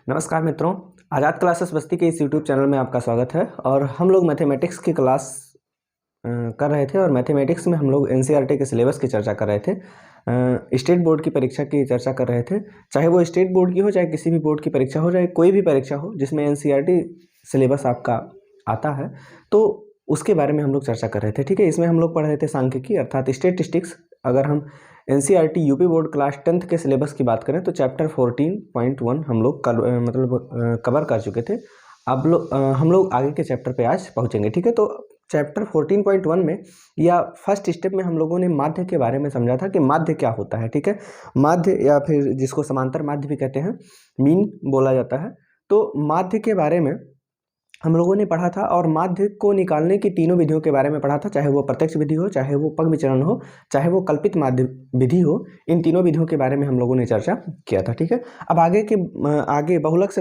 नमस्कार मित्रों, आज़ाद क्लासेस बस्ती के इस यूट्यूब चैनल में आपका स्वागत है। और हम लोग मैथमेटिक्स की क्लास कर रहे थे और मैथमेटिक्स में हम लोग एनसीईआरटी के सिलेबस की चर्चा कर रहे थे। स्टेट बोर्ड की परीक्षा की चर्चा कर रहे थे, चाहे वो स्टेट बोर्ड की हो, चाहे किसी भी बोर्ड की परीक्षा हो, चाहे कोई भी परीक्षा हो जिसमें एनसीईआरटी सिलेबस आपका आता है, तो उसके बारे में हम लोग चर्चा कर रहे थे। ठीक है, इसमें हम लोग पढ़ रहे थे सांख्यिकी अर्थात स्टेटिस्टिक्स। अगर हम NCERT UP board class 10th के सिलेबस की बात करें तो चैप्टर 14.1 हम लोग कवर कर चुके थे। अब हम लोग आगे के चैप्टर पे आज पहुंचेंगे। ठीक है, तो चैप्टर 14.1 में या फर्स्ट स्टेप में हम लोगों ने माध्य के बारे में समझा था कि माध्य क्या होता है। ठीक है, माध्य या फिर जिसको समांतर माध्य भी कहते हैं, मीन बोला जाता है। तो माध्य के बारे में हम लोगों ने पढ़ा था और माध्य को निकालने की तीनों विधियों के बारे में पढ़ा था, चाहे वो प्रत्यक्ष विधि हो, चाहे वो पग विचरण हो, चाहे वो कल्पित माध्य विधि हो। इन तीनों विधियों के बारे में हम लोगों ने चर्चा किया था। ठीक है, अब आगे बहुलक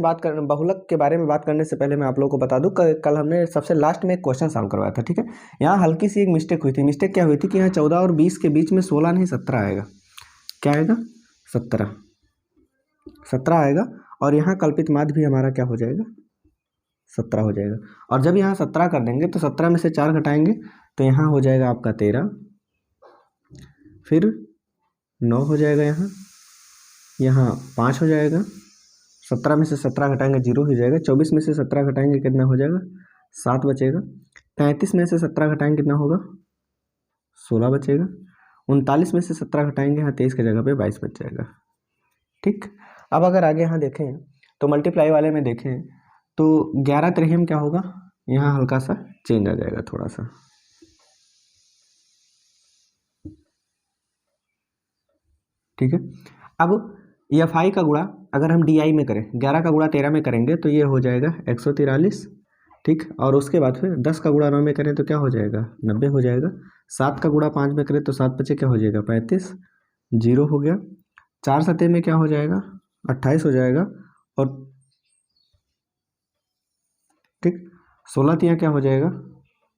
के बारे में बात करने से पहले मैं आप लोगों को बता दूं, कल हमने सबसे लास्ट में एक क्वेश्चन सॉल्व करवाया था। ठीक है, यहाँ हल्की सी एक मिस्टेक हुई थी। मिस्टेक क्या हुई थी कि यहाँ 14 और 20 के बीच में 16 नहीं 17 आएगा। क्या आएगा? 17 आएगा। और यहाँ कल्पित माध्य भी हमारा क्या हो जाएगा? 17 हो जाएगा। और जब यहाँ 17 कर देंगे तो 17 में से 4 घटाएंगे तो यहाँ हो जाएगा आपका 13, फिर 9 हो जाएगा, यहाँ 5 हो जाएगा। 17 में से 17 घटाएंगे 0 हो जाएगा। 24 में से 17 घटाएंगे कितना हो जाएगा? 7 बचेगा। 35 में से 17 घटाएंगे कितना होगा? 16 बचेगा। 39 में से 17 घटाएंगे, यहाँ 23 की जगह पे 22 बच जाएगा। ठीक, अब अगर आगे यहाँ देखें तो मल्टीप्लाई वाले में देखें तो 11 त्रिहिम क्या होगा? यहाँ हल्का सा चेंज आ जाएगा थोड़ा सा। ठीक है, अब एफ आई का गुणा अगर हम डी आई में करें, 11 का गुणा 13 में करेंगे तो ये हो जाएगा 143। ठीक, और उसके बाद फिर 10 का गुणा 9 में करें तो क्या हो जाएगा? 90 हो जाएगा। 7 का गुणा 5 में करें तो 7 बचे क्या हो जाएगा? 35। 0 हो गया। 4 सतह में क्या हो जाएगा? 28 हो जाएगा। और ठीक, 16 तियाँ क्या हो जाएगा?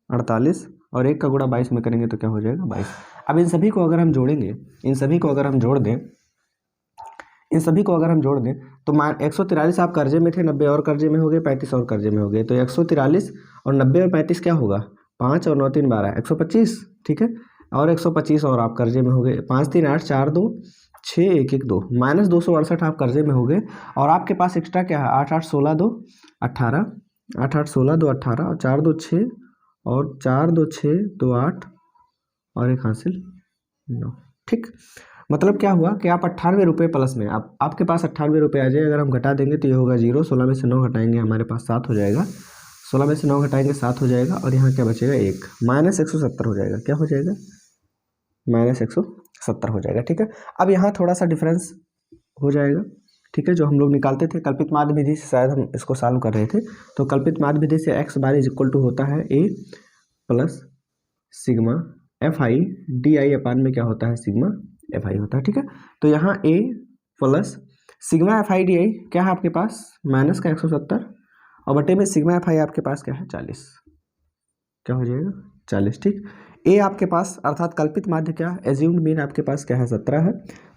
48। और 1 का गुणा 22 में करेंगे तो क्या हो जाएगा? 22। अब इन सभी को अगर हम जोड़ेंगे, इन सभी को अगर हम जोड़ दें तो 143 आप कर्जे में थे, 90 और कर्जे में हो गए, 35 और कर्जे में हो गए। तो 143 और 90 और 35 क्या होगा? 5 और 9 3 12, 125। ठीक है, और 125 और आप कर्जे में हो गए। 5 3 8 4 2 6 1 1 2 -268 आप कर्जे में हो गए। और आपके पास एक्स्ट्रा क्या है? 8 8 16 2 18, 8 8 16 2 18 और 4 2 6 और 4 2 6 2 8 और एक हासिल 9। ठीक, मतलब क्या हुआ कि आप 98 रुपये प्लस में आपके पास 98 रुपये आ जाए। अगर हम घटा देंगे तो ये होगा 0। 16 में से 9 घटाएंगे हमारे पास 7 हो जाएगा। 16 में से 9 घटाएंगे 7 हो जाएगा। और यहाँ क्या बचेगा? 1 -170 हो जाएगा। क्या हो जाएगा? -170 हो जाएगा। ठीक है, अब यहाँ थोड़ा सा डिफरेंस हो जाएगा। ठीक है, जो हम लोग निकालते थे कल्पित माध्य विधि से, शायद हम इसको सॉल्व कर रहे थे। तो कल्पित माध्य विधि से x bar is equal to होता है a plus sigma F I D I अपान में क्या होता है? सिग्मा एफ आई होता है। ठीक है, तो यहाँ a plus sigma F I D आई क्या है आपके पास? माइनस का 170 और बटे में सिग्मा एफ आई आपके पास क्या है? 40। क्या हो जाएगा? 40। ठीक, ए आपके पास अर्थात कल्पित माध्य क्या? एज्यूम्ड मीन आपके पास क्या है? 17 है।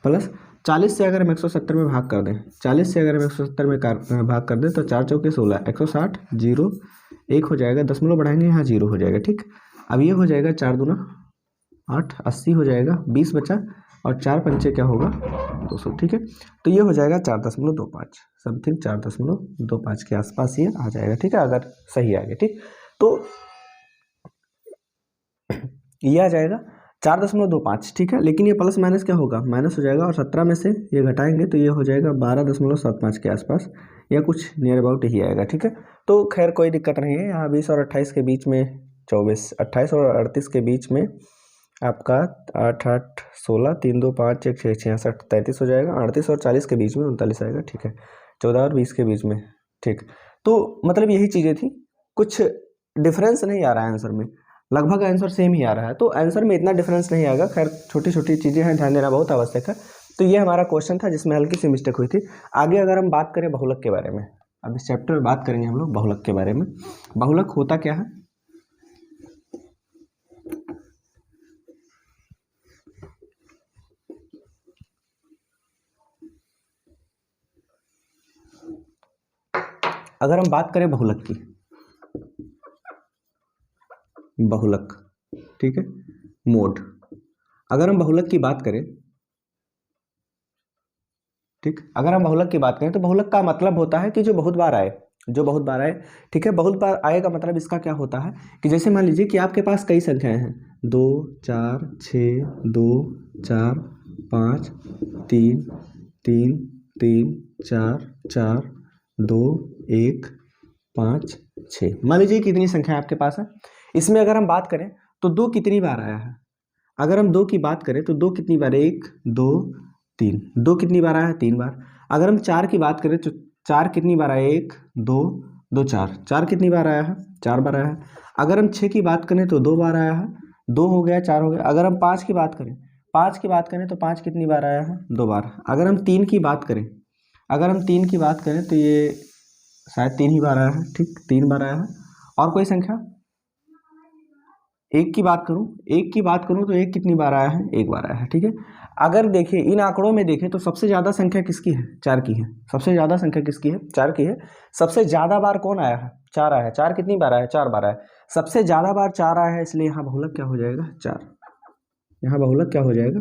प्लस 40 से अगर हम 170 में भाग कर दें, 40 से अगर हम 170 में भाग कर दें तो 4 चौके 16, 160 0 1 हो जाएगा। दशमलव बढ़ाएंगे यहाँ 0 हो जाएगा। ठीक, अब ये हो जाएगा 4 दूना 8, 80 हो जाएगा। 20 बचा और 4 पंचे क्या होगा? 200। ठीक है, तो ये हो जाएगा 4.25 समथिंग, 4.25 के आसपास ये आ जाएगा। ठीक है, अगर सही आ गया। ठीक, तो ये आ जाएगा 4.25। ठीक है, लेकिन ये प्लस माइनस क्या होगा? माइनस हो जाएगा। और 17 में से ये घटाएंगे तो ये हो जाएगा 12.75 के आसपास, या कुछ नियर अबाउट ही आएगा। ठीक है, तो खैर कोई दिक्कत नहीं है। यहाँ 20 और 28 के बीच में 24, 28 और 38 के बीच में आपका 8 8 16 3 2 5 1 6 66 33 हो जाएगा। 38 और 40 के बीच में 39 आएगा। ठीक है, 14 और 20 के बीच में। ठीक, तो मतलब यही चीज़ें थी, कुछ डिफरेंस नहीं आ रहा है आंसर में, लगभग आंसर सेम ही आ रहा है। तो आंसर में इतना डिफरेंस नहीं आएगा। खैर छोटी छोटी चीज़ें हैं, ध्यान देना बहुत आवश्यक है। तो ये हमारा क्वेश्चन था जिसमें हल्की सी मिस्टेक हुई थी। आगे अगर हम बात करें बहुलक के बारे में, अब इस चैप्टर में बात करेंगे हम लोग बहुलक के बारे में। बहुलक होता क्या है? अगर हम बात करें बहुलक की, बहुलक, ठीक है, मोड, अगर हम बहुलक की बात करें, ठीक, अगर हम बहुलक की बात करें तो बहुलक का मतलब होता है कि जो बहुत बार आए, जो बहुत बार आए, ठीक है। बहुत बार आए का मतलब इसका क्या होता है कि जैसे मान लीजिए कि आपके पास कई संख्याएं हैं, 2 4 6, 2 4 5, 3 3 3 4 4, 2 1 5 6, मान लीजिए कितनी संख्या आपके पास है। इसमें अगर हम बात करें तो 2 कितनी बार आया है, अगर हम 2 की बात करें तो 2 कितनी बार, 1 2 3, 2 कितनी बार आया है, 3 बार। अगर हम 4 की बात करें तो 4 कितनी बार आया, 1 2 2 4, 4 कितनी बार आया है, 4 बार आया है। अगर हम 6 की बात करें तो 2 बार आया है, 2 हो गया, 4 हो गया। अगर हम 5 की बात करें, 5 की बात करें तो 5 कितनी बार आया है, 2 बार। अगर हम 3 की बात करें, अगर हम 3 की बात करें तो ये शायद 3 ही बार आया है, ठीक, 3 बार आया है। और कोई संख्या, एक की बात करूं, एक की बात करूं तो एक कितनी बार आया है, एक बार आया है, ठीक है। अगर देखें इन आंकड़ों में देखें तो सबसे ज्यादा संख्या किसकी है, 4 की है। सबसे ज्यादा संख्या किसकी है, 4 की है। सबसे ज्यादा बार कौन आया है, 4 आया है। 4 कितनी बार आया है, 4 बार आया है। सबसे ज्यादा बार 4 आया है, इसलिए यहाँ बहुलक क्या हो जाएगा, 4। यहाँ बहुलक क्या हो जाएगा,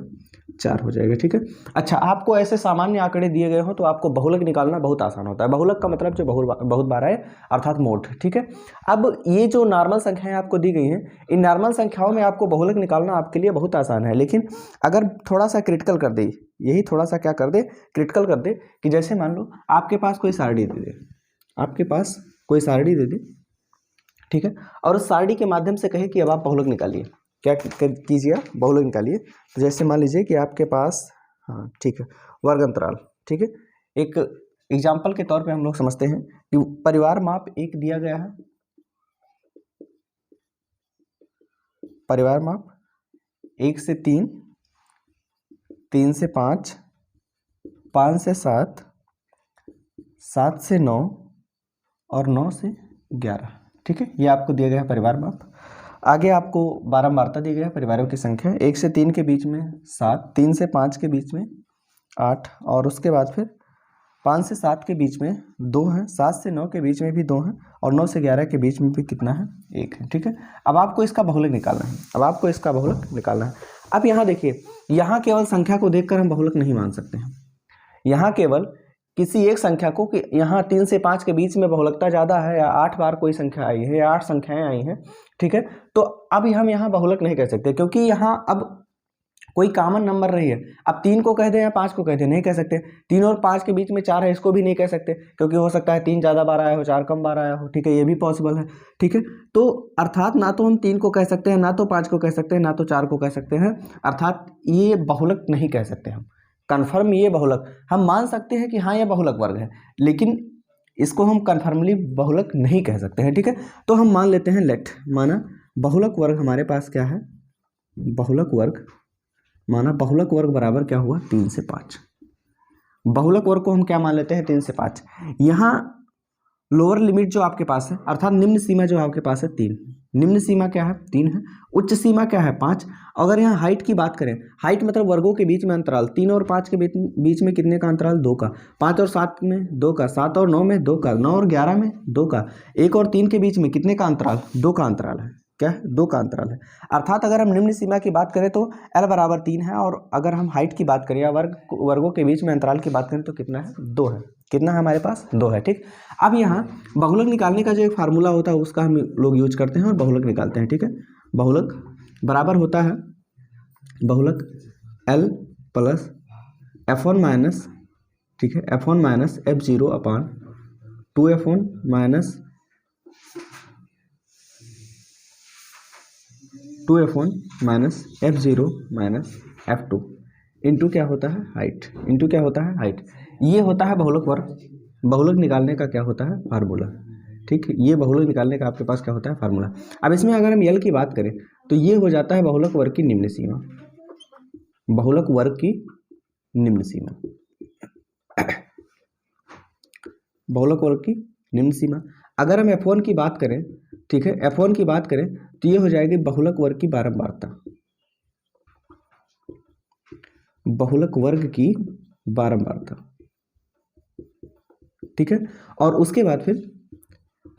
4 हो जाएगा, ठीक है। अच्छा, आपको ऐसे सामान्य आंकड़े दिए गए हो तो आपको बहुलक निकालना बहुत आसान होता है। बहुलक का मतलब जो बहुत बार आए, अर्थात मोड, ठीक है। अब ये जो नॉर्मल संख्याएं आपको दी गई हैं, इन नॉर्मल संख्याओं में आपको बहुलक निकालना आपके लिए बहुत आसान है। लेकिन अगर थोड़ा सा क्रिटिकल कर दे, यही थोड़ा सा क्या कर दे, क्रिटिकल कर दे, कि जैसे मान लो आपके पास कोई सारणी दे दे, आपके पास कोई सारणी दे दे, ठीक है, और उस सारणी के माध्यम से कहे कि अब आप बहुलक निकालिए, क्या कीजिए, आप बहुलक निकालिए। तो जैसे मान लीजिए कि आपके पास, हाँ ठीक है, वर्ग अंतराल, ठीक है। एक एग्जाम्पल के तौर पे हम लोग समझते हैं कि परिवार माप 1 दिया गया है, परिवार माप 1 से 3, 3 से 5, 5 से 7, 7 से 9 और 9 से 11, ठीक है। ये आपको दिया गया है परिवार माप। आगे आपको बारंबारता दी गई है, परिवारों की संख्या 1 से 3 के बीच में 7, 3 से 5 के बीच में 8, और उसके बाद फिर 5 से 7 के बीच में 2 है, 7 से 9 के बीच में भी 2 है, और 9 से 11 के बीच में भी कितना है, 1 है, ठीक है। अब आपको इसका बहुलक निकालना है, अब आपको इसका बहुलक निकालना है। अब यहाँ देखिए, यहाँ केवल संख्या को देखकर हम बहुलक नहीं मान सकते हैं। यहाँ केवल किसी एक संख्या को, कि यहाँ 3 से 5 के बीच में बहुलकता ज़्यादा है, या 8 बार कोई संख्या आई है, या 8 संख्याएं आई हैं, ठीक है, तो अब हम यहाँ बहुलक नहीं कह सकते, क्योंकि यहाँ अब कोई कॉमन नंबर नहीं है। अब 3 को कह दें या 5 को कह दें, नहीं कह सकते। 3 और 5 के बीच में 4 है, इसको भी नहीं कह सकते, क्योंकि हो सकता है 3 ज़्यादा बार आया हो, 4 कम बार आया हो, ठीक है, ये भी पॉसिबल है, ठीक है। तो अर्थात ना तो हम 3 को कह सकते हैं, ना तो 5 को कह सकते हैं, ना तो 4 को कह सकते हैं, अर्थात ये बहुलक नहीं कह सकते हम। कन्फर्म ये बहुलक हम मान सकते हैं कि हाँ ये बहुलक वर्ग है, लेकिन इसको हम कन्फर्मली बहुलक नहीं कह सकते हैं, ठीक है। तो हम मान लेते हैं, लेट, माना बहुलक वर्ग हमारे पास क्या है, बहुलक वर्ग, माना बहुलक वर्ग बराबर क्या हुआ, 3 से 5। बहुलक वर्ग को हम क्या मान लेते हैं, 3 से 5। यहाँ लोअर लिमिट जो आपके पास है, अर्थात निम्न सीमा जो आपके पास है 3, निम्न सीमा क्या है, 3 है, उच्च सीमा क्या है, 5। अगर यहाँ हाइट की बात करें, हाइट मतलब वर्गों के बीच में अंतराल, 3 और 5 के बीच में कितने का अंतराल, 2 का, 5 और 7 में 2 का, 7 और 9 में 2 का, 9 और 11 में 2 का, 1 और 3 के बीच में कितने का अंतराल, 2 का अंतराल है, क्या है, 2 का अंतराल है। अर्थात अगर हम निम्न सीमा की बात करें तो L बराबर 3 है, और अगर हम हाइट की बात करें या वर्गों के बीच में अंतराल की बात करें तो कितना है, 2 है, कितना है हमारे पास, 2 है, ठीक। अब यहाँ बहुलक निकालने का जो एक फार्मूला होता है उसका हम लोग यूज करते हैं और बहुलक निकालते हैं, ठीक है। बहुलक बराबर होता है, बहुलक L प्लस F1 माइनस, ठीक है, F1 माइनस F0 अपान 2F1 minus 2F1 minus F0 minus F2 into क्या होता है, हाइट, इंटू क्या होता है, हाइट। ये होता है बहुलक वर्ग। बहुलक निकालने का क्या होता है, फार्मूला, ठीक है। ये बहुलक निकालने का आपके पास क्या होता है, फार्मूला। अब इसमें अगर हम यल की बात करें तो ये हो जाता है बहुलक वर्ग की निम्न सीमा, बहुलक वर्ग की निम्न सीमा, बहुलक वर्ग की निम्न सीमा। अगर हम F1 की बात करें, ठीक है, F1 की बात करें तो ये हो जाएगी बहुलक वर्ग की बारंबारता, बहुलक वर्ग की बारंबारता, ठीक है। और उसके बाद फिर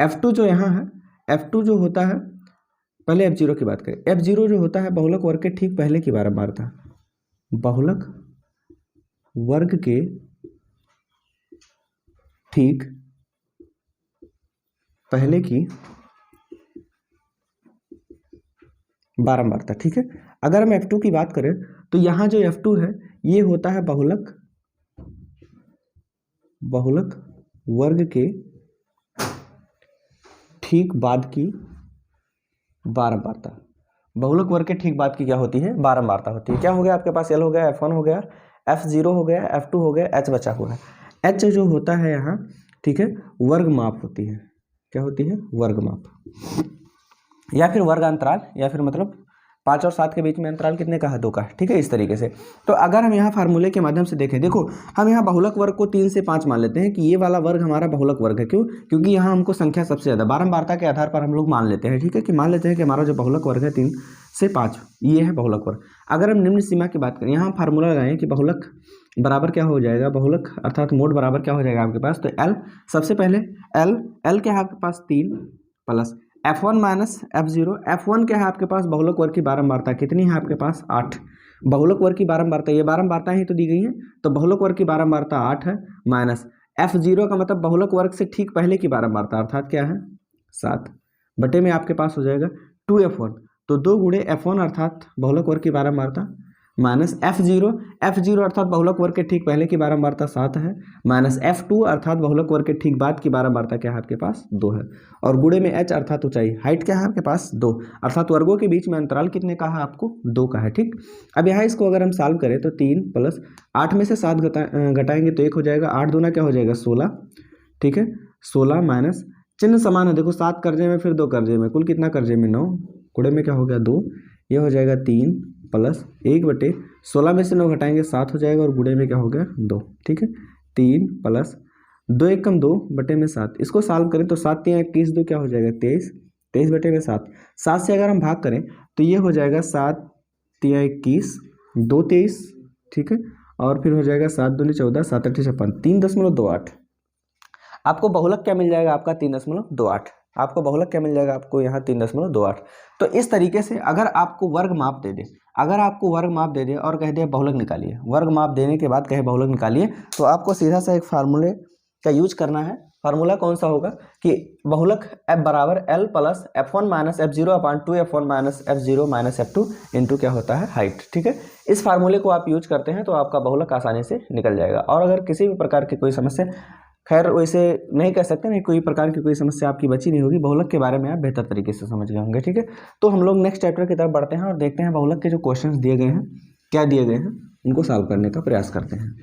F2 जो यहाँ है, F2 जो होता है, पहले F0 की बात करें। F0 जो होता है बहुलक वर्ग के ठीक पहले की बारंबारता, बहुलक वर्ग के ठीक पहले की बारंबारता, ठीक है। अगर हम F2 की बात करें तो यहाँ जो F2 है ये होता है बहुलक वर्ग के ठीक बाद की बारंबारता। बहुलक वर्ग के ठीक बाद की क्या होती है? बारंबारता होती है। क्या हो गया आपके पास? L हो गया, F1 हो गया, F0 हो गया, F2 हो गया, H बचा हुआ है। H जो होता है यहाँ, ठीक है, वर्ग माप होती है। क्या होती है? वर्ग माप, या फिर वर्ग अंतराल, या फिर मतलब 5 और 7 के बीच में अंतराल कितने का है? 2 का, ठीक है, इस तरीके से। तो अगर हम यहाँ फार्मूले के माध्यम से देखें, देखो हम यहाँ बहुलक वर्ग को 3 से 5 मान लेते हैं कि ये वाला वर्ग हमारा बहुलक वर्ग है। क्यों? क्योंकि यहाँ हमको संख्या सबसे ज़्यादा बारंबारता के आधार पर हम लोग मान लेते हैं, ठीक है, कि मान लेते हैं कि हमारा जो बहुलक वर्ग है 3 से 5, ये है बहुलक वर्ग। अगर हम निम्न सीमा की बात करें, यहाँ फार्मूला लगाएं कि बहुलक बराबर क्या हो जाएगा, बहुलक अर्थात मोड बराबर क्या हो जाएगा आपके पास? तो L, सबसे पहले L क्या है आपके पास? 3 plus F1 minus F0। F1 क्या है आपके पास? बहुलक वर्ग की बारंबारता कितनी है आपके पास? 8। बहुलक वर्ग की बारंबारता, ये बारंबारता ही तो दी गई है, तो बहुलक वर्ग की बारंबारता 8 है, माइनस F0 का मतलब बहुलक वर्ग से ठीक पहले की बारंबारता अर्थात क्या है? 7 बटे में आपके पास हो जाएगा 2F1, तो 2 गुणे F1 अर्थात बहुलक वर्ग की बारंबारता, माइनस F0 अर्थात बहुलक वर्ग के ठीक पहले की बारंबारता 7 है, माइनस F2 अर्थात बहुलक वर्ग के ठीक बाद की बारंबारता क्या है आपके पास? 2 है, और गुणे में H अर्थात ऊंचाई, हाइट क्या है आपके पास? 2, अर्थात वर्गों के बीच में अंतराल कितने का है आपको? 2 का है, ठीक। अब यहाँ इसको अगर हम सॉल्व करें तो 3 प्लस 8 में से 7 घटाएंगे तो 1 हो जाएगा, 8 दूना क्या हो जाएगा? 16, ठीक है, 16 माइनस चिन्ह समान है, देखो 7 कर्जे में फिर 2 कर्जे में, कुल कितना कर्जे में? 9, गुणे में क्या हो गया? 2, ये हो जाएगा 3 प्लस 1 बटे 16 में से 9 घटाएंगे 7 हो जाएगा, और गुणे में क्या हो गया? 2, ठीक है, 3 प्लस 2 1 कम 2 बटे में 7। इसको सॉल्व करें तो 7 3 21 2 क्या हो जाएगा? 23, 23 बटे में 7। 7 से अगर हम भाग करें तो ये हो जाएगा 7 3 21 2 23, ठीक है, और फिर हो जाएगा 7 दूनी 14 7 8 56, 3.28। आपको बहुलक क्या मिल जाएगा? आपका 3.28। आपको बहुलक क्या मिल जाएगा? आपको यहाँ 3.28। तो इस तरीके से अगर आपको वर्ग माप दे दे, अगर आपको वर्ग माप दे दे और कह दे बहुलक निकालिए, वर्ग माप देने के बाद कहे बहुलक निकालिए, तो आपको सीधा सा एक फार्मूले का यूज करना है। फार्मूला कौन सा होगा कि बहुलक F बराबर L plus F1 minus F0 upon 2F1 minus F0 minus F2 into क्या होता है? हाइट, ठीक है। इस फार्मूले को आप यूज करते हैं तो आपका बहुलक आसानी से निकल जाएगा। और अगर किसी भी प्रकार की कोई समस्या, खैर वैसे नहीं कह सकते, नहीं कोई प्रकार की कोई समस्या आपकी बची नहीं होगी, बहुलक के बारे में आप बेहतर तरीके से समझ गए होंगे, ठीक है। तो हम लोग नेक्स्ट चैप्टर की तरफ बढ़ते हैं और देखते हैं बहुलक के जो क्वेश्चंस दिए गए हैं, क्या दिए गए हैं, उनको सॉल्व करने का प्रयास करते हैं।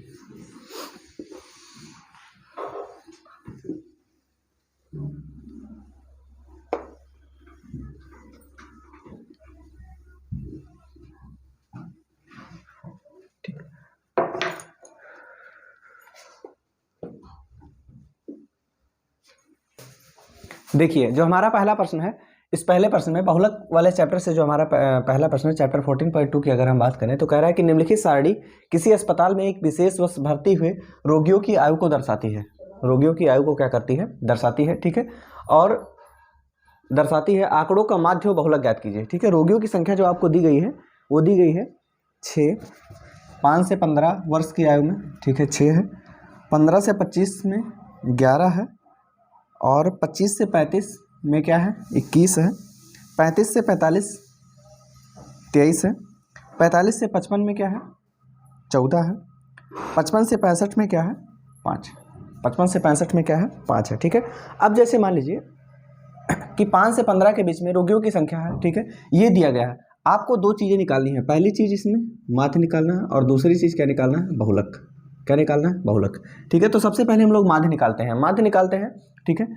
देखिए जो हमारा पहला प्रश्न है, इस पहले प्रश्न में बहुलक वाले चैप्टर से जो हमारा पहला प्रश्न है चैप्टर 14.2 की अगर हम बात करें तो कह रहा है कि निम्नलिखित सारणी किसी अस्पताल में एक विशेष वर्ष भर्ती हुए रोगियों की आयु को दर्शाती है। रोगियों की आयु को क्या करती है? दर्शाती है, ठीक है, और दर्शाती है। आंकड़ों का माध्य बहुलक ज्ञात कीजिए, ठीक है। रोगियों की संख्या जो आपको दी गई है वो दी गई है 6, 5 से 15 वर्ष की आयु में, ठीक है, 6 है, 15 से 25 में 11 है, और 25 से 35 में क्या है? 21 है, 35 से 45 23 है, 45 से 55 में क्या है? 14 है, 55 से 65 में क्या है? 5, 55 से 65 में क्या है? 5 है, ठीक है। अब जैसे मान लीजिए कि 5 से 15 के बीच में रोगियों की संख्या है, ठीक है, ये दिया गया है। आपको 2 चीज़ें निकालनी है, पहली चीज़ इसमें माध्य निकालना है, और दूसरी चीज़ क्या निकालना है? बहुलक। क्या निकालना है? बहुलक, ठीक है। तो सबसे पहले हम लोग माध्य निकालते हैं, माध्य निकालते हैं, ठीक है।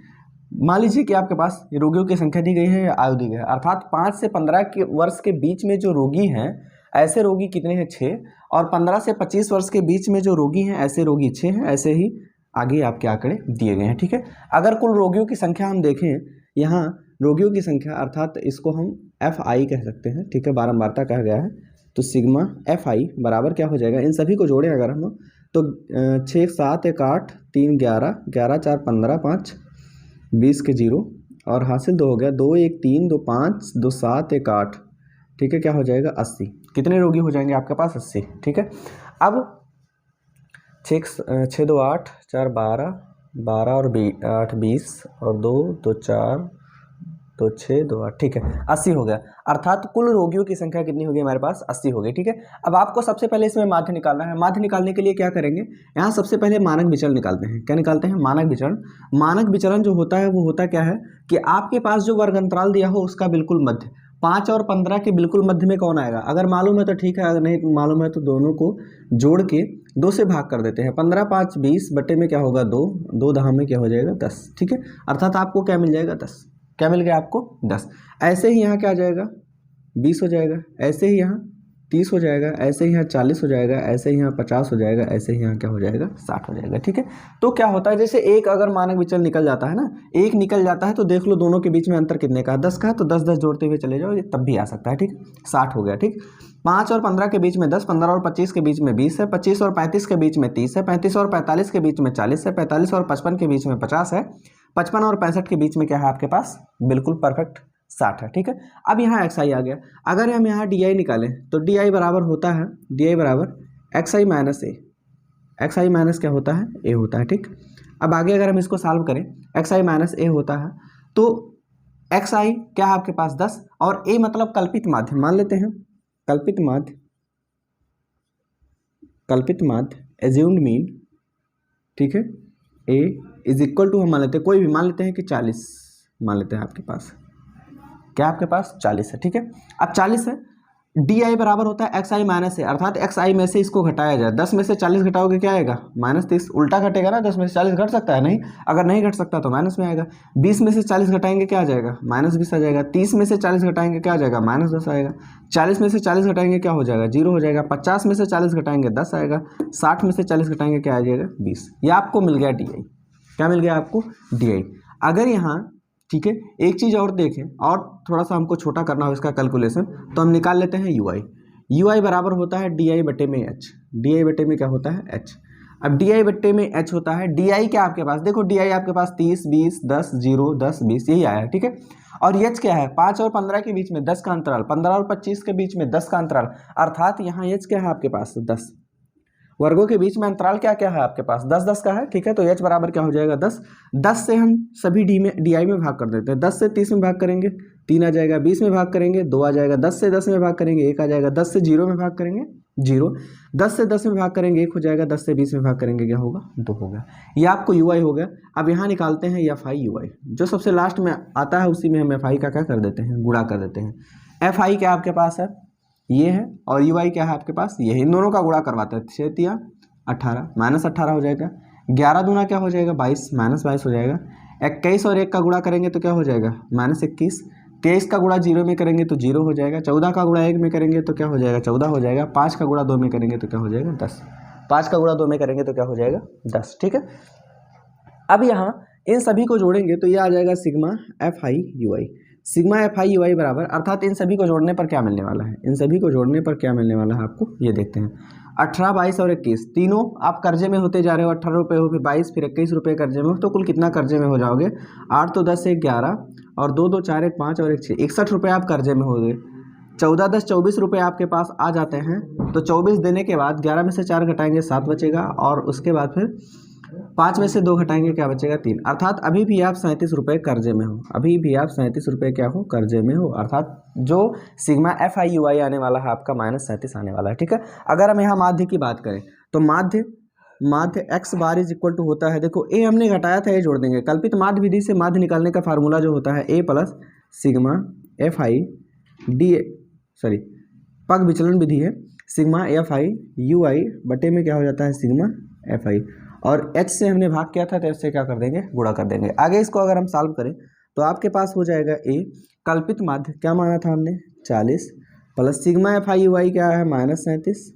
मान लीजिए कि आपके पास रोगियों की संख्या दी गई है या आयु दी गई है, अर्थात 5 से 15 के वर्ष के बीच में जो रोगी हैं ऐसे रोगी कितने हैं? 6, और 15 से 25 वर्ष के बीच में जो रोगी हैं ऐसे रोगी 6 हैं। ऐसे ही आगे आपके आंकड़े दिए गए हैं, ठीक है। अगर कुल रोगियों की संख्या हम देखें, यहाँ रोगियों की संख्या अर्थात इसको हम FI कह सकते हैं, ठीक है, बारंबारता कहा गया है, तो सिग्मा FI बराबर क्या हो जाएगा? इन सभी को जोड़ें अगर हम तो 6 7 1 8 3 11 11 4 15 5 20 के 0 और हासिल 2 हो गया, 2 1 3 2 5 2 7 1 8, ठीक है, क्या हो जाएगा 80। कितने रोगी हो जाएंगे आपके पास? 80, ठीक है। अब 6 2 8 4 12 12 और 8 20 और 2 2 4 2 6 2 8, ठीक है, 80 हो गया। अर्थात कुल रोगियों की संख्या कितनी होगी हमारे पास? 80 हो गई, ठीक है। अब आपको सबसे पहले इसमें माध्य निकालना है। माध्य निकालने के लिए क्या करेंगे, यहाँ सबसे पहले मानक विचरण निकालते हैं। क्या निकालते हैं? मानक विचरण। मानक विचरण जो होता है वो होता क्या है कि आपके पास जो वर्ग अंतराल दिया हो उसका बिल्कुल मध्य, 5 और 15 के बिल्कुल मध्य में कौन आएगा? अगर मालूम है तो ठीक है, अगर नहीं मालूम है तो दोनों को जोड़ के 2 से भाग कर देते हैं। 15 5 20 बटे में क्या होगा 2, 2 दहा में क्या हो जाएगा 10, ठीक है। अर्थात आपको क्या मिल जाएगा 10। क्या मिल गया आपको? 10। ऐसे ही यहाँ क्या आ जाएगा? 20 हो जाएगा। ऐसे ही यहाँ 30 हो जाएगा। ऐसे ही यहाँ 40 हो जाएगा। ऐसे ही यहाँ 50 हो जाएगा। ऐसे ही यहाँ क्या हो जाएगा? 60 हो जाएगा, ठीक है। तो क्या होता है, जैसे एक अगर मानक विचलन निकल जाता है ना, एक निकल जाता है तो देख लो दोनों के बीच में अंतर कितने का है? 10 का है, तो 10 10 जोड़ते हुए चले जाओ, ये तब भी आ सकता है, ठीक। 60 हो गया, ठीक। 5 और 15 के बीच में 10, 15 और 25 के बीच में 20 है, 25 और 35 के बीच में 30 है, 35 और 45 के बीच में 40 है, 45 और 55 के बीच में 50 है, 55 और 65 के बीच में क्या है आपके पास? बिल्कुल परफेक्ट 60 है, ठीक है। अब यहाँ एक्स आई आ गया। अगर हम यहाँ डी आई निकालें तो डी आई बराबर होता है, डी आई बराबर एक्स आई माइनस ए। एक्स आई माइनस क्या होता है? ए होता है, ठीक। अब आगे अगर हम इसको सॉल्व करें, एक्स आई माइनस ए होता है तो एक्स आई क्या है आपके पास? 10 और ए मतलब कल्पित माध्य मान लेते हैं। कल्पित माध्य, कल्पित माध्य एज्यूम्ड मीन, ठीक है। ए इज इक्वल टू हम मान लेते हैं, कोई भी मान लेते हैं कि 40 मान लेते हैं आपके पास। क्या आपके पास? 40 है, ठीक है। अब 40 है, डी आई बराबर होता है एक्स आई माइनस ए, अर्थात एक्स आई में से इसको घटाया जाए। 10 में से 40 घटाओगे क्या आएगा? -30। उल्टा घटेगा ना, 10 में से 40 घट सकता है? नहीं। अगर नहीं घट सकता तो माइनस में आएगा। 20 में से 40 घटाएंगे क्या आ जाएगा? -20 आ जाएगा। 30 में से 40 घटाएंगे क्या आ जाएगा? -10 आएगा। 40 में से 40 घटाएंगे क्या हो जाएगा? 0 हो जाएगा। 50 में से 40 घटाएंगे 10 आएगा। 60 में से 40 घटाएंगे क्या आ जाएगा? 20। ये आपको मिल गया डी आई। क्या मिल गया आपको? D I. अगर यहाँ, ठीक है, एक चीज़ और देखें और थोड़ा सा हमको छोटा करना हो इसका कैलकुलेशन, तो हम निकाल लेते हैं यू आई। यू आई बराबर होता है डी आई बटे में एच। डी आई बटे में क्या होता है? एच। अब डी आई बटे में एच होता है, डी आई क्या आपके पास? देखो डी आई आपके पास 30 20 10 0 10 20 यही आया है, ठीक है। और एच क्या है? 5 और 15 के बीच में 10 का अंतराल, 15 और 25 के बीच में 10 का अंतराल, अर्थात यहाँ एच क्या है आपके पास? 10। वर्गों के बीच में अंतराल क्या क्या है आपके पास? 10 10 का है, ठीक है। तो एच बराबर क्या हो जाएगा? 10। 10 से हम सभी डी आई में भाग कर देते हैं। 10 से 30 में भाग करेंगे 3 आ जाएगा, 20 में भाग करेंगे 2 आ जाएगा, 10 से 10 में भाग करेंगे 1 आ जाएगा, 10 से 0 में भाग करेंगे 0, 10 से 10 में भाग करेंगे 1 हो जाएगा, 10 से 20 में भाग करेंगे क्या होगा? 2 होगा। ये आपको यू आई हो गया। अब यहाँ निकालते हैं एफ आई यू आई, जो सबसे लास्ट में आता है उसी में हम एफ आई का क्या कर देते हैं? गुणा कर देते हैं। एफ आई क्या आपके पास है? ये है, और यू आई क्या है आपके पास? ये है। इन दोनों का गुणा करवाते हैं। 6 तिया 18 -18 हो जाएगा। 11 दूना क्या हो जाएगा? 22 -22 हो जाएगा। 21 और 1 का गुणा करेंगे तो क्या हो जाएगा? -21। 23 का गुणा 0 में करेंगे तो 0 हो जाएगा। 14 का गुणा 1 में करेंगे तो क्या हो जाएगा? 14 हो जाएगा। 5 का गुणा 2 में करेंगे तो क्या हो जाएगा? 10। 5 का गुणा 2 में करेंगे तो क्या हो जाएगा? 10, ठीक है। अब यहाँ इन सभी को जोड़ेंगे तो ये आ जाएगा sigma F I U I. Sigma F I U I बराबर, अर्थात इन सभी को जोड़ने पर क्या मिलने वाला है? इन सभी को जोड़ने पर क्या मिलने वाला है आपको? ये देखते हैं। 18 22 और 21 तीनों आप कर्जे में होते जा रहे हो। 18 रुपये हो, फिर 22, फिर 21 रुपये कर्जे में हो, तो कुल कितना कर्जे में हो जाओगे? 8 तो 10 1 11 और 2 2 4 1 5 और 1 6, 61 रुपये आप कर्जे में हो गए। 14 10 24 रुपये आपके पास आ जाते हैं। तो 24 देने के बाद 11 में से 4 घटाएंगे 7 बचेगा, और उसके बाद फिर 5 में से 2 घटाएंगे क्या बचेगा? 3। अर्थात अभी भी आप 37 रुपये कर्जे में हो। अभी भी आप 37 रुपये क्या हो? कर्जे में हो। अर्थात जो सिग्मा एफ आई यू आई आने वाला है आपका -37 आने वाला है, ठीक है। अगर हम यहाँ माध्य की बात करें तो माध्य X bar is equal to होता है, देखो ए हमने घटाया था, ए जोड़ देंगे। कल्पित माध्य विधि से माध्य निकालने का फार्मूला जो होता है A plus sigma F I D, sorry पग विचलन विधि है, sigma F I U I बटे में क्या हो जाता है? सिग्मा एफ आई, और h से हमने भाग किया था तो इससे क्या कर देंगे? गुणा कर देंगे। आगे इसको अगर हम सॉल्व करें तो आपके पास हो जाएगा a कल्पित माध्य क्या माना था हमने? 40 plus sigma F I U I क्या है? -37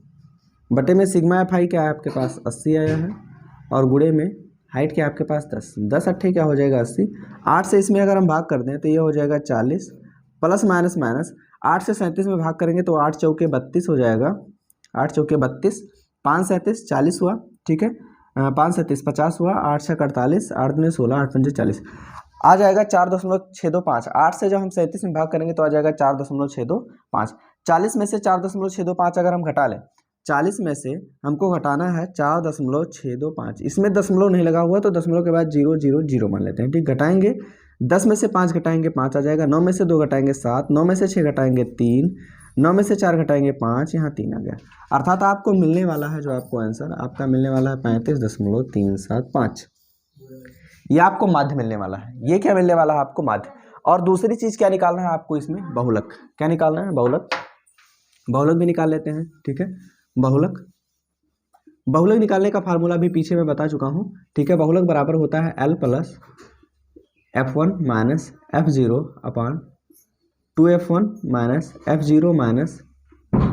बटे में सिग्मा एफ आई क्या है आपके पास? 80 आया है, और गुणे में हाइट क्या आपके पास? 10 10 अट्ठे क्या हो जाएगा? 80। 8 से इसमें अगर हम भाग कर दें तो ये हो जाएगा 40 प्लस माइनस 8 से 37 में भाग करेंगे तो 8 चौके 32 हो जाएगा। 8 चौके 32, 5 37 40 हुआ, ठीक है। 5 37 50 हुआ, 8 6 48, 8 दूनी 16, 8 पंजे 40। आ जाएगा 4.625। 8 से जब हम 37 में भाग करेंगे तो आ जाएगा 4.625। 40 में से 4.625 अगर हम घटा लें, 40 में से हमको घटाना है 4.625। इसमें दशमलव नहीं लगा हुआ तो दशमलव के बाद 000 मान लेते हैं, ठीक। घटाएंगे 10 में से 5 घटाएंगे 5 आ जाएगा। 9 में से 2 घटाएंगे 7, 9 में से 6 घटाएंगे 3, 9 में से 4 घटाएंगे 5, यहाँ 3 आ गया। अर्थात आपको मिलने वाला है, जो आपको आंसर आपका मिलने वाला है 35.375। ये आपको माध्य मिलने वाला है। ये क्या मिलने वाला है आपको? माध्य। और दूसरी चीज क्या निकालना है आपको इसमें? बहुलक। क्या निकालना है? बहुलक। बहुलक भी निकाल लेते हैं, ठीक है। बहुलक, बहुलक निकालने का फार्मूला भी पीछे मैं बता चुका हूं, ठीक है। बहुलक बराबर होता है L plus F1 minus F0 अपान 2F1 minus F0 minus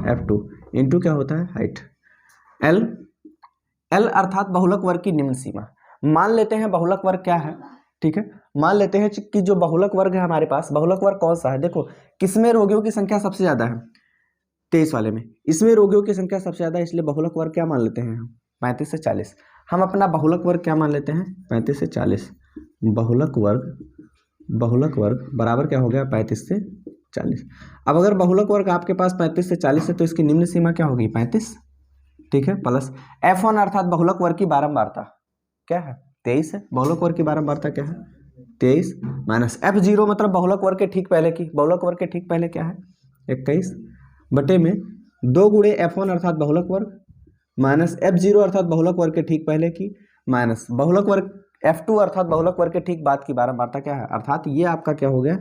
F2 into क्या होता है? हाइट। L अर्थात बहुलक वर्ग की निम्न सीमा। मान लेते हैं बहुलक वर्ग क्या है, ठीक है। मान लेते हैं कि जो बहुलक वर्ग है हमारे पास, बहुलक वर्ग कौन सा है? देखो, किसमें रोगियों की संख्या सबसे ज्यादा है? 23 वाले में। इसमें रोगियों की संख्या सबसे ज्यादा है, इसलिए बहुलक वर्ग क्या मान लेते हैं हम? 35 से 40। हम अपना बहुलक वर्ग क्या मान लेते हैं? 35 से 40। बहुलक वर्ग बराबर क्या हो गया? 35 से 40। अब अगर बहुलक वर्ग आपके पास 35 से 40 है तो इसकी निम्न सीमा क्या होगी? 35, ठीक है, प्लस F1 अर्थात बहुलक वर्ग की बारंबारता क्या है? 23 है। बहुलक वर्ग की बारंबारता क्या है? 23 माइनस F0 मतलब बहुलक वर्ग के ठीक पहले की, बहुलक वर्ग के ठीक पहले क्या है? 21 बटे में 2 गुणे F1 अर्थात बहुलक वर्ग माइनस F0 अर्थात बहुलक वर्ग के ठीक पहले की माइनस बहुलक वर्ग F2 अर्थात बहुलक वर्ग के ठीक बाद की बारंबारता क्या है? अर्थात ये आपका क्या हो गया?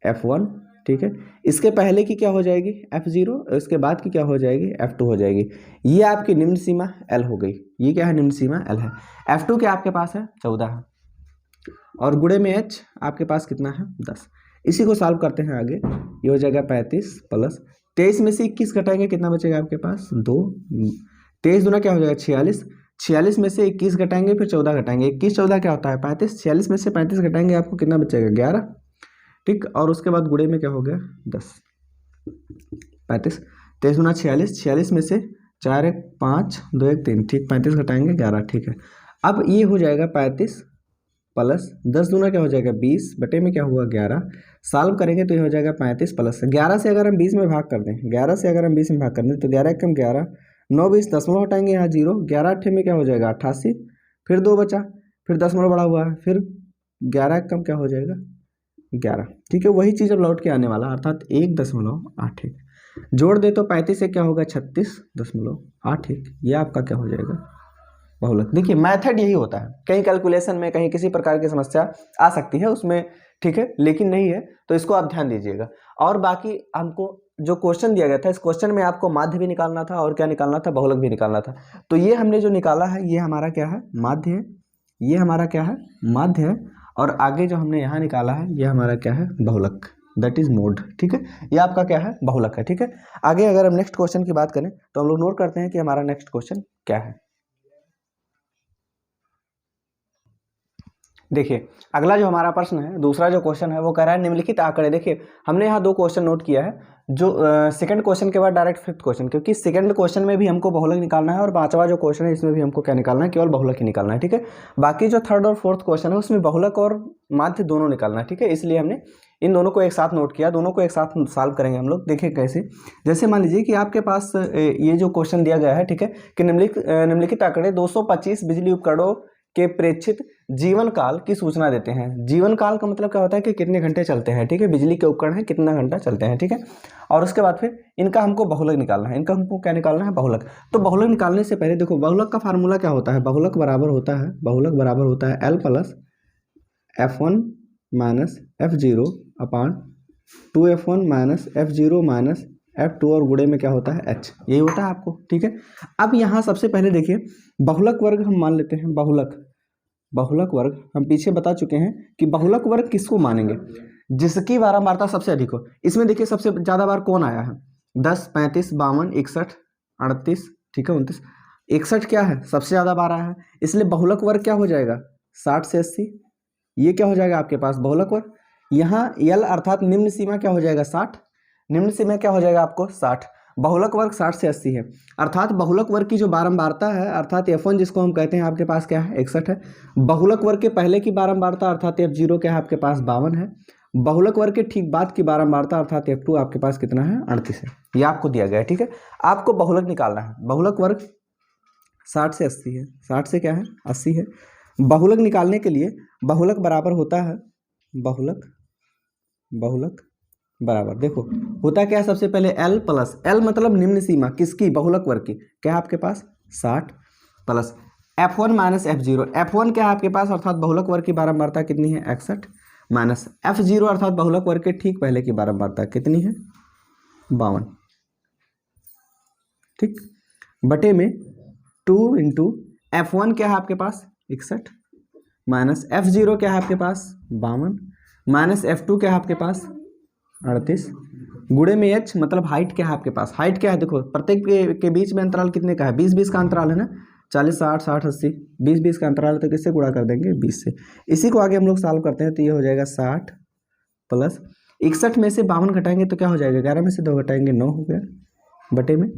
F1, ठीक है। इसके पहले की क्या हो जाएगी? F0, इसके बाद की क्या हो जाएगी? F2 हो जाएगी। ये आपकी निम्न सीमा L हो गई। ये क्या है? निम्न सीमा L है। F2 क्या आपके पास है? 14 है, और गुणे में H आपके पास कितना है? 10। इसी को सॉल्व करते हैं आगे। ये हो जाएगा 35 प्लस 23 में से 21 घटाएंगे, कितना बचेगा आपके पास? 2। 23 दूना क्या हो जाएगा? 46। 46 में से 21 घटाएंगे, फिर 14 घटाएंगे। 21 14 क्या होता है? 35। 46 में से 35 घटाएंगे, आपको कितना बचेगा? 11, ठीक। और उसके बाद गुणे में क्या हो गया? 10। 35, 23 दूना 46, 46 में से 4 1 5 2 1 3, ठीक। 35 घटाएंगे 11, ठीक है। अब ये हो जाएगा 35 प्लस 10 दूना क्या हो जाएगा? 20 बटे में क्या हुआ? 11। सॉल्व करेंगे तो ये हो जाएगा 35 प्लस 11 से अगर हम 20 में भाग कर दें, 11 से अगर हम 20 में भाग कर दें तो 11 कम 11, 9 20 दशमलव हटाएंगे यहाँ 0, 11 अट्ठे में क्या हो जाएगा? 88, फिर 2 बचा, फिर दशमलव बड़ा हुआ है, फिर 11 कम क्या हो जाएगा? 11, ठीक है। वही चीज़ अब लौट के आने वाला, अर्थात 1.81 जोड़ दे तो 35 से क्या होगा? 36.81। ये आपका क्या हो जाएगा? बहुलक। देखिए मेथड यही होता है, कहीं कैलकुलेशन में कहीं किसी प्रकार की समस्या आ सकती है उसमें, ठीक है, लेकिन नहीं है तो इसको आप ध्यान दीजिएगा। और बाकी हमको जो क्वेश्चन दिया गया था, इस क्वेश्चन में आपको माध्य भी निकालना था और क्या निकालना था? बहुलक भी निकालना था। तो ये हमने जो निकाला है ये हमारा क्या है? माध्य है। ये हमारा क्या है? माध्य है। और आगे जो हमने यहाँ निकाला है ये हमारा क्या है? बहुलक, दैट इज मोड, ठीक है। ये आपका क्या है? बहुलक है, ठीक है। आगे अगर हम नेक्स्ट क्वेश्चन की बात करें तो हम लोग नोट करते हैं कि हमारा नेक्स्ट क्वेश्चन क्या है। देखिए अगला जो हमारा प्रश्न है, दूसरा जो क्वेश्चन है वो कह रहा है निम्नलिखित आंकड़े। देखिए हमने यहाँ 2 क्वेश्चन नोट किया है, जो सेकंड क्वेश्चन के बाद डायरेक्ट 5th क्वेश्चन, क्योंकि सेकंड क्वेश्चन में भी हमको बहुलक निकालना है और 5वां जो क्वेश्चन है इसमें भी हमको क्या निकालना है? केवल बहुलक ही निकालना है, ठीक है। बाकी जो 3rd और 4th क्वेश्चन है उसमें बहुलक और माध्य दोनों निकालना है, ठीक है। इसलिए हमने इन दोनों को एक साथ नोट किया, दोनों को एक साथ सॉल्व करेंगे हम लोग। देखिए कैसे, जैसे मान लीजिए कि आपके पास ये जो क्वेश्चन दिया गया है, ठीक है, कि निम्नलिखित आंकड़े 225 बिजली उपकरणों के प्रेक्षित जीवन काल की सूचना देते हैं। जीवन काल का मतलब क्या होता है? कि कितने घंटे चलते हैं, ठीक है। बिजली के उपकरण है कितना घंटा चलते हैं, ठीक है। और उसके बाद फिर इनका हमको बहुलक निकालना है। इनका हमको क्या निकालना है? बहुलक। तो बहुलक निकालने से पहले देखो बहुलक का फार्मूला क्या होता है? बहुलक बराबर होता है L plus F1 minus F0 अपान 2F1 minus F0 minus F2 और गुणे में क्या होता है? H। यही होता है आपको, ठीक है। अब यहाँ सबसे पहले देखिए बहुलक वर्ग हम मान लेते हैं। बहुलक वर्ग हम पीछे बता चुके हैं कि बहुलक वर्ग किसको मानेंगे? जिसकी बारंबारता सबसे अधिक हो। इसमें देखिए सबसे ज़्यादा बार कौन आया है? 10, 35, 52, 61, 38, ठीक है, 29, 61 क्या है? सबसे ज़्यादा बार आया है, इसलिए बहुलक वर्ग क्या हो जाएगा? 60 से 80। ये क्या हो जाएगा आपके पास? बहुलक वर्ग। यहाँ L अर्थात निम्न सीमा क्या हो जाएगा? 60। निम्न सीमा क्या हो जाएगा आपको? 60। बहुलक वर्ग 60 से 80 है, अर्थात बहुलक वर्ग की जो बारंबारता है अर्थात F1 जिसको हम कहते हैं आपके पास क्या है 61 है। बहुलक वर्ग के पहले की बारंबारता अर्थात F0 क्या है आपके पास 52 है। बहुलक वर्ग के ठीक बाद की बारंबारता अर्थात F2 आपके पास कितना है 38 है। ये आपको दिया गया है, ठीक है। आपको बहुलक निकालना है, बहुलक वर्ग 60 से 80 है, 60 से क्या है 80 है। बहुलक निकालने के लिए बहुलक बराबर होता है बहुलक बराबर देखो होता क्या है, सबसे पहले L प्लस L मतलब निम्न सीमा किसकी बहुलक वर्ग की, क्या है आपके पास 60 plus F1 minus F0, F1 क्या है आपके पास अर्थात बहुलक वर्ग की बारंबारता कितनी है 61 माइनस F0 अर्थात बहुलक वर्ग के ठीक पहले की बारंबारता कितनी है 52, ठीक, बटे में 2 इंटू F1 क्या है आपके पास 61 माइनस F0 क्या है आपके पास 52 माइनस F2 क्या है आपके पास 38 गुणे में h मतलब हाइट क्या है आपके पास, हाइट क्या है देखो प्रत्येक के बीच में अंतराल कितने का है 20-20 का अंतराल है ना, 40 60 60 80 20-20 का अंतराल है तो किससे गुणा कर देंगे 20 से। इसी को आगे हम लोग सॉल्व करते हैं तो ये हो जाएगा 60 प्लस 61 में से 52 घटाएंगे तो क्या हो जाएगा 11 में से 2 घटाएंगे 9 हो गया, बटे में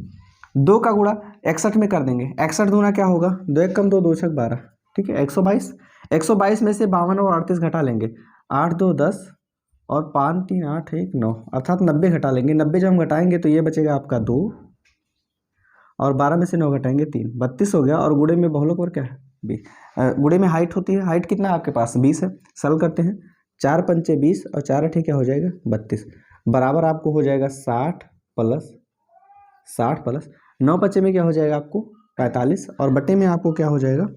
2 का गुणा 61 में कर देंगे, 61 दूना क्या होगा 2 1 कम 2 2 6 12, ठीक है 122, 122 में से 52 और 38 घटा लेंगे, 8 2 10 और 5 3 8 1 9 अर्थात 90 घटा लेंगे, 90 जब हम घटाएंगे तो ये बचेगा आपका 2 और 12 में से 9 घटाएंगे 3 32 हो गया। और गुणे में बहुलक वर्ग क्या है 20, गुणे में हाइट होती है, हाइट कितना है आपके पास 20 है, सरल करते हैं 4 पंचे 20 और 4 अठे क्या हो जाएगा 32 बराबर आपको हो जाएगा 60 प्लस 9 बच्चे में क्या हो जाएगा आपको 45 और बटे में आपको क्या हो जाएगा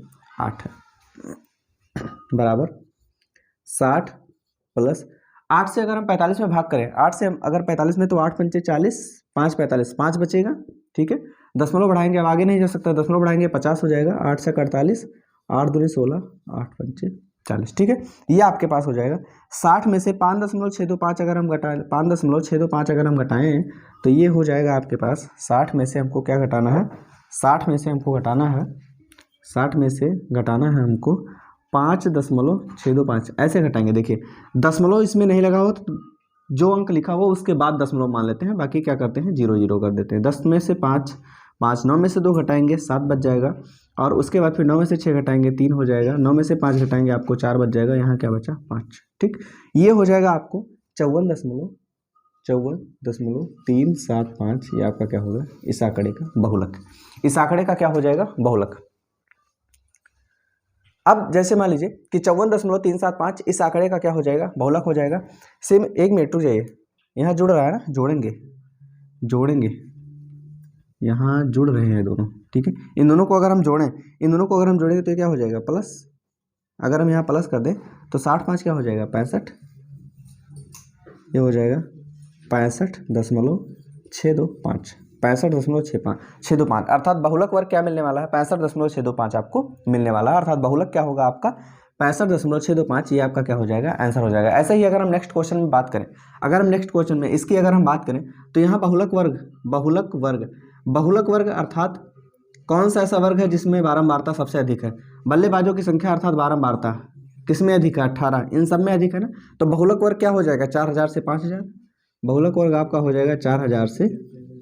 8 बराबर 60 प्लस 8 से अगर हम 45 में भाग करें, 8 से अगर 45 में तो 8 पंचे 40 5 45 5 बचेगा, ठीक है, दशमलव बढ़ाएंगे अब आगे नहीं जा सकता, दशमलव बढ़ाएंगे 50 हो जाएगा, 8 से 48 8 दूनी 16 8 पंचे 40, ठीक है। ये आपके पास हो जाएगा 60 में से 5.625 अगर हम घटाएं 5.625 अगर हम घटाएं तो ये हो जाएगा आपके पास 60 में से हमको क्या घटाना है 60 में से हमको घटाना है 60 में से घटाना है हमको 5.625 ऐसे घटाएंगे। देखिए दशमलव इसमें नहीं लगा हो तो जो अंक लिखा हो उसके बाद दशमलव मान लेते हैं, बाकी क्या करते हैं 0 0 कर देते हैं। 10 में से 5 5 9 में से 2 घटाएंगे 7 बच जाएगा और उसके बाद फिर 9 में से 6 घटाएंगे 3 हो जाएगा, 9 में से 5 घटाएंगे आपको 4 बच जाएगा, यहाँ क्या बचा 5, ठीक। ये हो जाएगा आपको 54.375, ये आपका क्या होगा इस आंकड़े का बहुलक, इस आंकड़े का क्या हो जाएगा बहुलक। अब जैसे मान लीजिए कि 54.375 इस आंकड़े का क्या हो जाएगा बहुलक हो जाएगा। सेम 1 मिनट रुक जाइए, यहाँ जुड़ रहा है ना, जोड़ेंगे यहाँ जुड़ रहे हैं दोनों, ठीक है। इन दोनों को अगर हम जोड़ेंगे तो क्या हो जाएगा प्लस, अगर हम यहाँ प्लस कर दें तो 60 क्या हो जाएगा 65, ये हो जाएगा 65.625 65.625 अर्थात बहुलक वर्ग क्या मिलने वाला है 65.625 आपको मिलने वाला है, अर्थात बहुलक क्या होगा आपका 65.625, ये आपका क्या हो जाएगा आंसर हो जाएगा। ऐसे ही अगर हम नेक्स्ट क्वेश्चन में बात करें, अगर हम नेक्स्ट क्वेश्चन में इसकी अगर हम बात करें तो यहाँ बहुलक वर्ग अर्थात कौन सा ऐसा वर्ग है जिसमें बारंबारता सबसे अधिक है, बल्लेबाजों की संख्या अर्थात बारंबारता किसमें अधिक है 18, इन सब में अधिक है ना, तो बहुलक वर्ग क्या हो जाएगा 4000 से 5000, बहुलक वर्ग आपका हो जाएगा 4000 से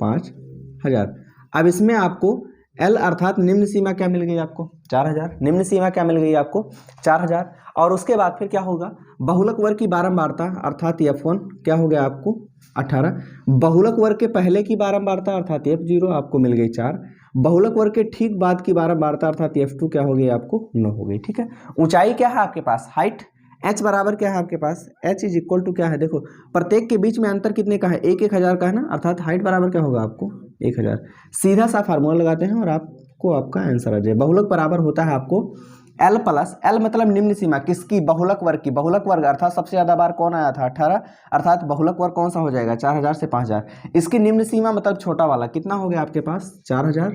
5000। अब इसमें आपको L अर्थात निम्न सीमा क्या मिल गई आपको 4000, निम्न सीमा क्या मिल गई आपको 4000 और उसके बाद फिर क्या होगा बहुलक वर्ग की बारंबारता अर्थात F1 क्या हो गया आपको 18, बहुलक वर्ग के पहले की बारंबारता अर्थात F0 आपको मिल गई 4, बहुलक वर्ग के ठीक बाद की बारंबारता अर्थात F2 क्या हो गई आपको 9 हो गई, ठीक है। ऊंचाई क्या है आपके पास हाइट h बराबर क्या है आपके पास h इज इक्वल टू क्या है देखो प्रत्येक के बीच में अंतर कितने का है 1-1000 का है ना, अर्थात हाइट बराबर क्या होगा आपको 1000, सीधा सा फार्मूला लगाते हैं और आपको आपका आंसर आ जाए। बहुलक बराबर होता है आपको L प्लस L मतलब निम्न सीमा किसकी बहुलक वर्ग की, बहुलक वर्ग अर्थात सबसे ज्यादा बार कौन आया था 18, अर्थात बहुलक वर्ग कौन सा हो जाएगा 4000 से 5000, इसकी निम्न सीमा मतलब छोटा वाला कितना हो गया आपके पास 4000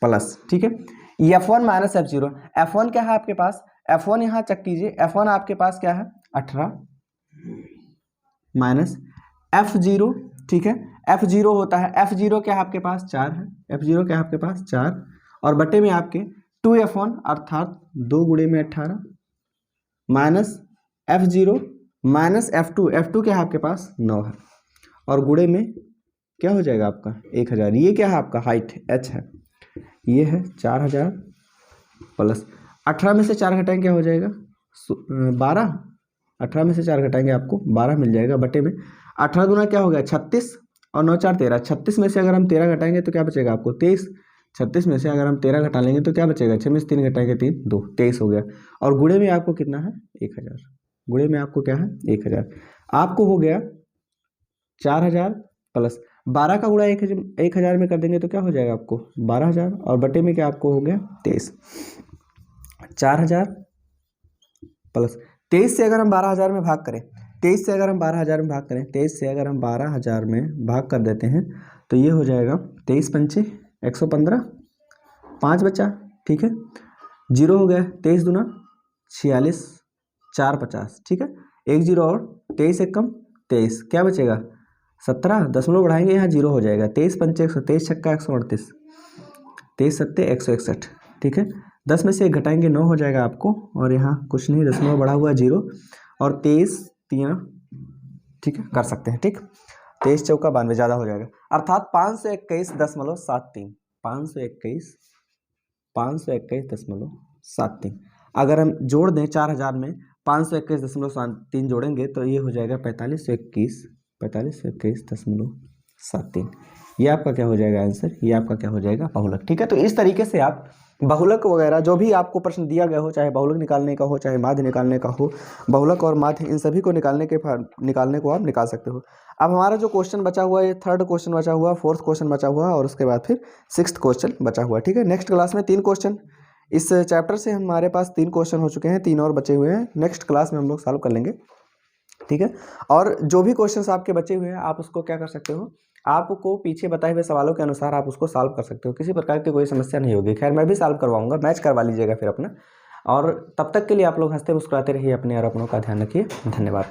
प्लस, ठीक है। F1 माइनस F0, F1 क्या है आपके पास F1 यहाँ चेक कीजिए, F1 आपके पास क्या है 18 माइनस F0, ठीक है, F0 होता है F0 क्या है आपके पास 4 है, F0 क्या है आपके पास 4 और बटे में आपके 2F1 अर्थात 2 गुणे में 18 माइनस F0 माइनस F2 क्या है आपके पास 9 है और गुणे में क्या हो जाएगा आपका 1000। ये क्या है आपका हाइट h है, ये है 4000 प्लस 18 में से 4 घटाएंगे क्या हो जाएगा 12। 18 में से 4 घटाएंगे आपको 12 मिल जाएगा बटे में 18 दूना क्या हो गया 36 और 9 4 13। 36 में से अगर हम 13 घटाएंगे तो क्या बचेगा आपको 23। 36 में से अगर हम 13 घटा लेंगे तो क्या बचेगा 6 में से 3 घटाएंगे 3 2 23 हो गया। और गुणे में आपको कितना है 1000। गुणे में आपको क्या है 1000। आपको हो गया 4000 प्लस 12 का गुणा 1000 में कर देंगे तो क्या हो जाएगा आपको 12000 और बटे में क्या आपको हो गया 23। 4000 प्लस 23 से अगर हम 12000 में भाग करें, 23 से अगर हम 12000 में भाग करें, 23 से अगर हम 12000 में भाग कर देते हैं तो ये हो जाएगा 23 पंचे 115, 5 बचा, ठीक है, 0 हो गया, 23 दूना 46, 4 50, ठीक है, 1 0 और 23 एक कम 23, क्या बचेगा 17, दशमलव बढ़ाएंगे यहाँ 0 हो जाएगा, 23 पंचे 123 छक्का 138, 23 सत्ते 161, ठीक है, 10 में से 1 घटाएंगे 9 हो जाएगा आपको, और यहाँ कुछ नहीं, दशमलव बढ़ा हुआ 0 और 23 3, ठीक है, कर सकते हैं, ठीक, 23 चौका 92 ज़्यादा हो जाएगा, अर्थात 521.73, 521.73। अगर हम जोड़ दें 4000 में 521.73 जोड़ेंगे तो ये हो जाएगा 4521.73। ये आपका क्या हो जाएगा आंसर, ये आपका क्या हो जाएगा बहुलक, ठीक है। तो इस तरीके से आप बहुलक वगैरह जो भी आपको प्रश्न दिया गया हो, चाहे बहुलक निकालने का हो, चाहे माध्य निकालने का हो, बहुलक और माध्य इन सभी को निकालने को आप निकाल सकते हो। अब हमारा जो क्वेश्चन बचा हुआ है, ये 3rd क्वेश्चन बचा हुआ, 4th क्वेश्चन बचा हुआ और उसके बाद फिर 6th क्वेश्चन बचा हुआ, ठीक है। नेक्स्ट क्लास में 3 क्वेश्चन, इस चैप्टर से हमारे पास 3 क्वेश्चन हो चुके हैं, 3 और बचे हुए हैं, नेक्स्ट क्लास में हम लोग सॉल्व कर लेंगे, ठीक है। और जो भी क्वेश्चंस आपके बचे हुए हैं आप उसको क्या कर सकते हो, आपको पीछे बताए हुए सवालों के अनुसार आप उसको सॉल्व कर सकते हो, किसी प्रकार की कोई समस्या नहीं होगी। खैर मैं भी सॉल्व करवाऊंगा, मैच करवा लीजिएगा फिर अपना, और तब तक के लिए आप लोग हंसते मुस्कुराते रहिए, अपने और अपनों का ध्यान रखिए, धन्यवाद।